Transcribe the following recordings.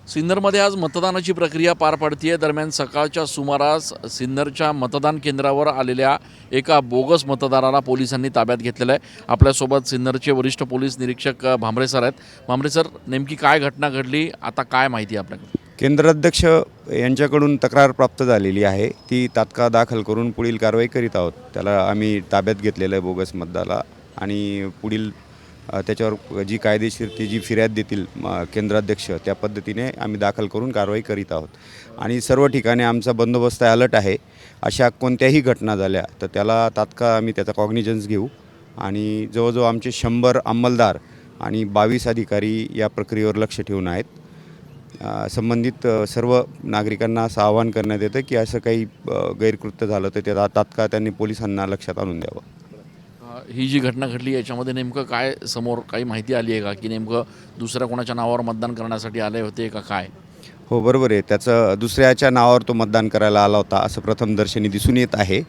सिन्नरमध्ये आज मतदानाची प्रक्रिया पार पडतीये। दरम्यान सकाळच्या सुमारास सिन्नरच्या मतदान केंद्रावर आलेल्या एका बोगस मतदाराला पोलिसांनी ताब्यात घेतलेलं आहे। आपल्यासोबत सिन्नरचे वरिष्ठ पोलीस निरीक्षक भांबरे सर आहेत। भांबरे सर, नेमकी काय घटना घडली, आता काय माहिती आहे आपल्याकडे? केंद्राध्यक्ष यांच्याकडून तक्रार प्राप्त झालेली आहे, ती तात्काळ दाखल करून पुढील कारवाई करीत आहोत। त्याला आम्ही ताब्यात घेतलेलं आहे बोगस मतदाराला, आणि पुढील त्याच्यावर जी कायदेशीर ती जी फिर्याद देतील केंद्राध्यक्ष, त्या पद्धतीने आम्ही दाखल करून कारवाई करीत आहोत। आणि सर्व ठिकाणी आमचा बंदोबस्त अलर्ट आहे। अशा कोणत्याही घटना झाल्या तर त्याला तात्काळ आम्ही त्याचा कॉग्निजन्स घेऊ, आणि जवळजवळ आमचे 100 अंमलदार आणि 22 अधिकारी या प्रक्रियेवर लक्ष ठेवून आहेत। संबंधित सर्व नागरिकांना असं आवाहन करण्यात येतं की असं काही गैरकृत्य झालं तर ते तात्काळ त्यांनी पोलिसांना लक्षात आणून द्यावं। ही जी घटना घडली याच्यामध्ये नेमकं काय समोर काही माहिती आली आहे का, की नेमकं दुसऱ्या कोणाच्या नावावर मतदान करण्यासाठी आले होते का काय? हो, बरोबर आहे। त्याचं दुसऱ्याच्या नावावर तो मतदान करायला आला होता असं प्रथमदर्शनी दिसून येत आहे।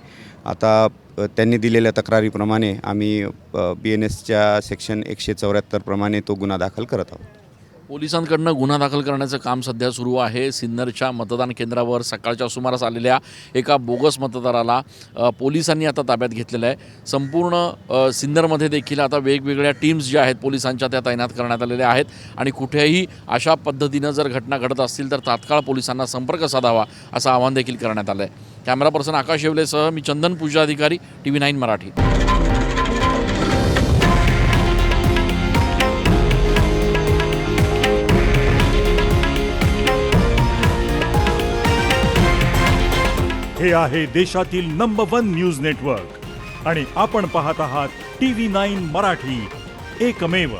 आता त्यांनी दिलेल्या तक्रारीप्रमाणे आम्ही BNSच्या सेक्शन 174 प्रमाणे तो गुन्हा दाखल करत आहोत। पोलिसांकडनं गुन्हा दाखल करण्याचं काम सध्या सुरू आहे। सिन्नरच्या मतदान केंद्रावर सकाळच्या सुमारास आलेल्या एका बोगस मतदाराला पोलिसांनी आता ताब्यात घेतलेलं आहे। संपूर्ण सिन्नरमध्ये देखील आता वेगवेगळ्या टीम्स ज्या आहेत पोलिसांच्या, त्या तैनात करण्यात आलेल्या आहेत, आणि कुठेही अशा पद्धतीनं जर घटना घडत असतील तर तात्काळ पोलिसांना संपर्क साधावा असं आवाहन देखील करण्यात आलं आहे। कॅमेरा पर्सन आकाश येवलेसह मी चंदन पूजा अधिकारी, TV9 मराठी। हे आहे देशातील नंबर 1 न्यूज नेटवर्क, आणि आपण पाहत आहात TV9 मराठी, एकमेव।